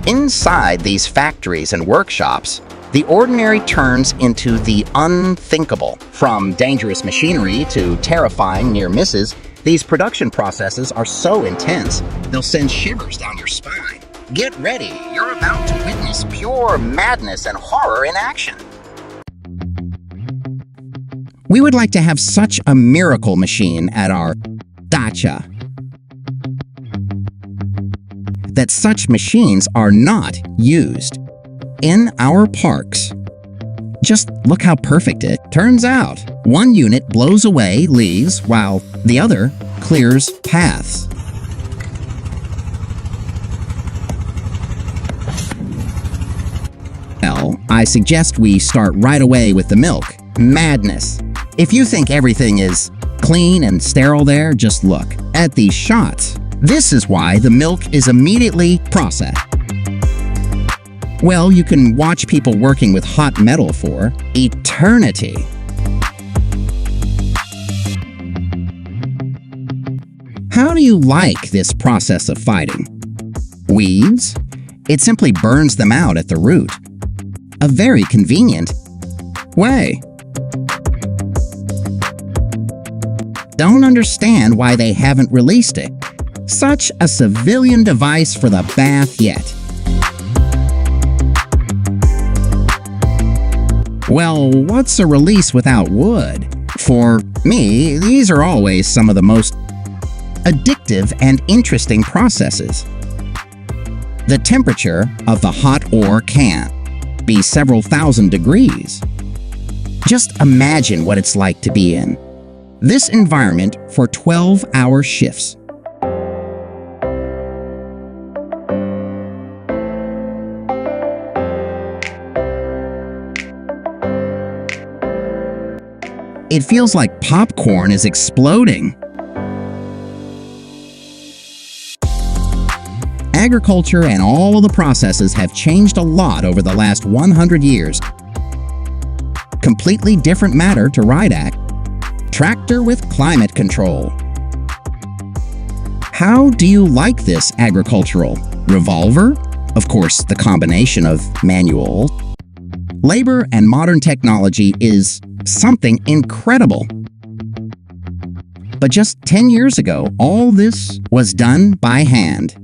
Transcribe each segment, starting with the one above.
Inside these factories and workshops, the ordinary turns into the unthinkable. From dangerous machinery to terrifying near misses, these production processes are so intense, they'll send shivers down your spine. Get ready, you're about to witness pure madness and horror in action. We would like to have such a miracle machine at our dacha that such machines are not used in our parks. Just look how perfect it turns out. One unit blows away leaves while the other clears paths. Well, I suggest we start right away with the milk. Madness. If you think everything is clean and sterile there, just look at these shots. This is why the milk is immediately processed. Well, you can watch people working with hot metal for eternity. How do you like this process of fighting? Weeds? It simply burns them out at the root. A very convenient way. Don't understand why they haven't released it. Such a civilian device for the bath yet. Well, what's a release without wood? For me, these are always some of the most addictive and interesting processes. The temperature of the hot ore can be several thousand degrees. Just imagine what it's like to be in this environment for 12-hour shifts. It feels like popcorn is exploding. Agriculture and all of the processes have changed a lot over the last 100 years. Completely different matter to ride at. Tractor with climate control. How do you like this agricultural revolver? Of course, the combination of manual, labor, and modern technology is something incredible. But just 10 years ago, all this was done by hand.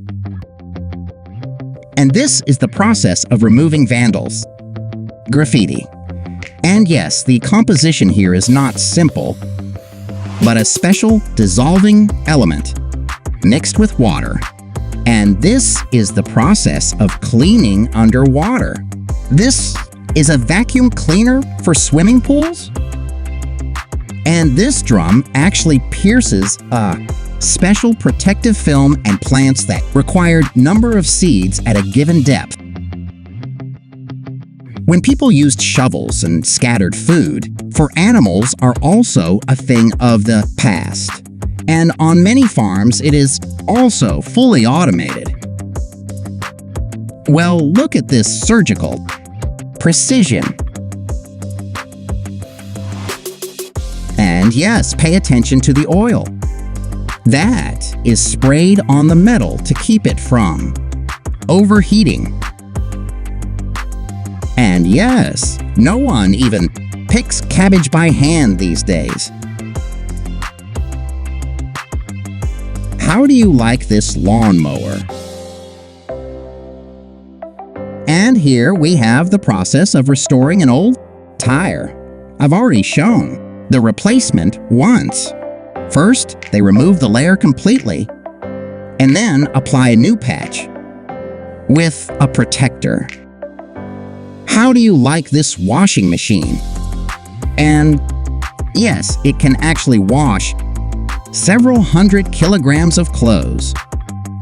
And this is the process of removing vandals. Graffiti. And yes, the composition here is not simple, but a special dissolving element mixed with water. And this is the process of cleaning underwater. This is a vacuum cleaner for swimming pools? And this drum actually pierces a special protective film and plants that required number of seeds at a given depth. When people used shovels and scattered food, for animals are also a thing of the past. And on many farms, it is also fully automated. Well, look at this surgical precision. And yes, pay attention to the oil. That is sprayed on the metal to keep it from overheating. And yes, no one even picks cabbage by hand these days. How do you like this lawnmower? And here we have the process of restoring an old tire. I've already shown the replacement once. First, they remove the layer completely, and then apply a new patch with a protector. How do you like this washing machine? And yes, it can actually wash several hundred kilograms of clothes.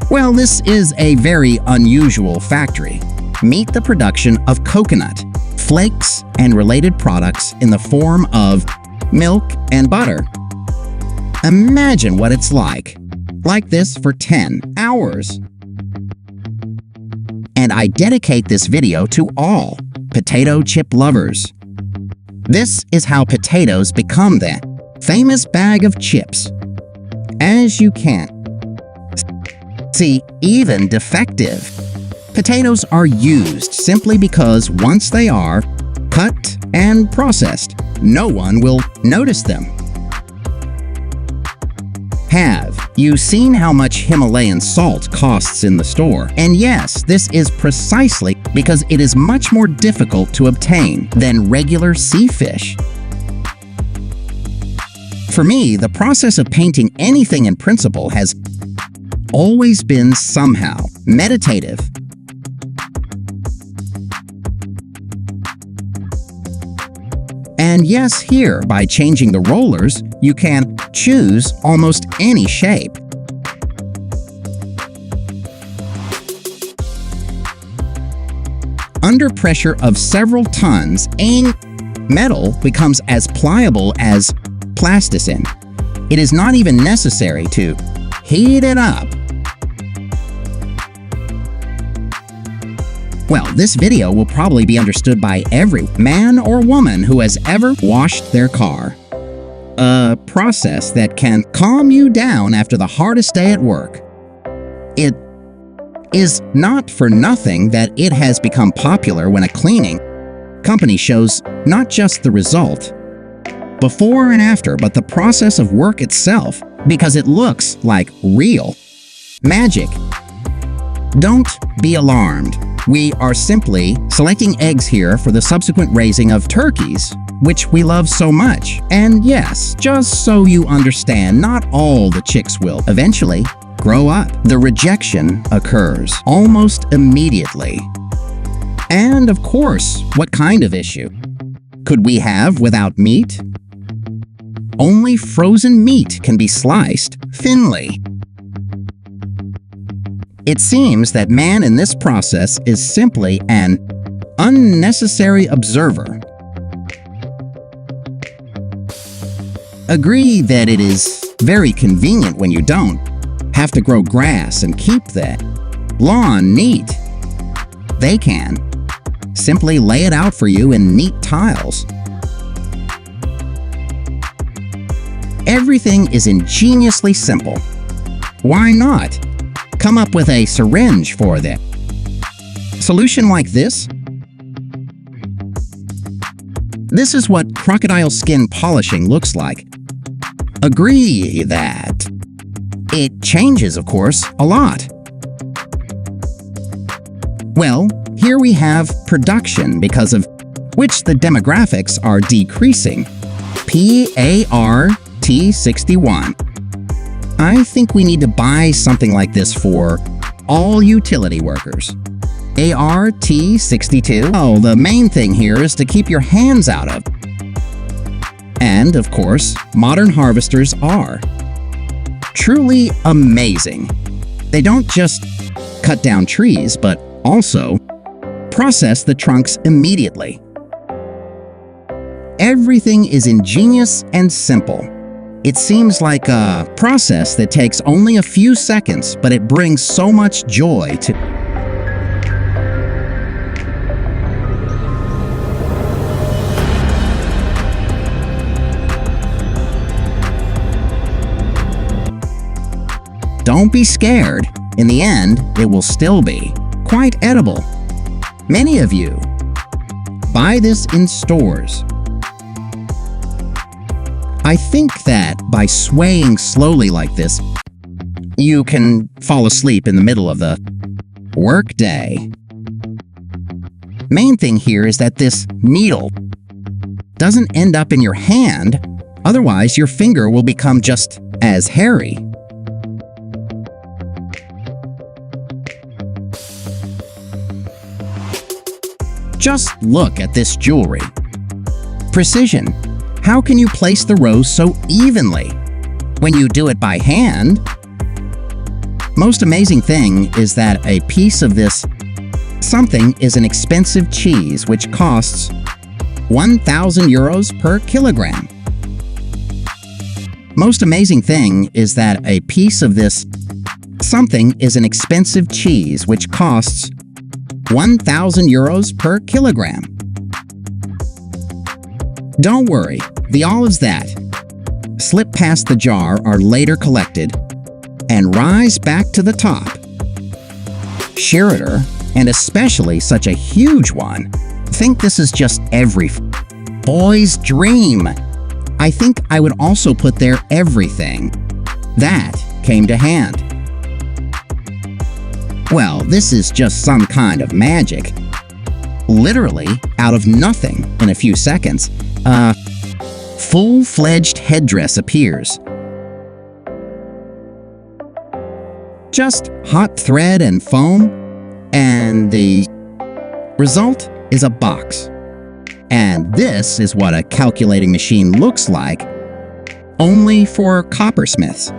Well, this is a very unusual factory. Meet the production of coconut, flakes, and related products in the form of milk and butter. Imagine what it's like this for 10 hours. And I dedicate this video to all potato chip lovers. This is how potatoes become that famous bag of chips. As you can see, even defective Potatoes are used simply because once they are cut and processed, no one will notice them. Have you seen how much Himalayan salt costs in the store? And yes, this is precisely because it is much more difficult to obtain than regular sea fish. For me, the process of painting anything in principle has always been somehow meditative. And yes, here, by changing the rollers, you can choose almost any shape. Under pressure of several tons, metal becomes as pliable as plasticine. It is not even necessary to heat it up. Well, this video will probably be understood by every man or woman who has ever washed their car. A process that can calm you down after the hardest day at work. It is not for nothing that it has become popular when a cleaning company shows not just the result, before and after, but the process of work itself, because it looks like real magic. Don't be alarmed. We are simply selecting eggs here for the subsequent raising of turkeys, which we love so much. And yes, just so you understand, not all the chicks will eventually grow up. The rejection occurs almost immediately. And of course, what kind of issue could we have without meat? Only frozen meat can be sliced thinly. It seems that man in this process is simply an unnecessary observer. Agree that it is very convenient when you don't have to grow grass and keep that lawn neat. They can simply lay it out for you in neat tiles. Everything is ingeniously simple. Why not come up with a syringe for that? Solution like this? This is what crocodile skin polishing looks like. Agree that it changes, of course, a lot. Well, here we have production, because of which the demographics are decreasing. PART61. I think we need to buy something like this for all utility workers. ART62. Oh, the main thing here is to keep your hands out of. And, of course, modern harvesters are truly amazing. They don't just cut down trees, but also process the trunks immediately. Everything is ingenious and simple. It seems like a process that takes only a few seconds, but it brings so much joy to... Don't be scared. In the end, it will still be quite edible. Many of you buy this in stores. I think that by swaying slowly like this, you can fall asleep in the middle of the workday. Main thing here is that this needle doesn't end up in your hand, otherwise your finger will become just as hairy. Just look at this jewelry. Precision. How can you place the rows so evenly when you do it by hand? Most amazing thing is that a piece of this something is an expensive cheese which costs 1,000 euros per kilogram. Most amazing thing is that a piece of this something is an expensive cheese which costs 1,000 euros per kilogram. Don't worry, the olives that slip past the jar are later collected and rise back to the top. Schroeder and especially such a huge one. Think this is just every boy's dream. I think I would also put there everything. That came to hand. Well, this is just some kind of magic. Literally, out of nothing, in a few seconds, a full-fledged headdress appears. Just hot thread and foam, and the result is a box. And this is what a calculating machine looks like, only for coppersmiths.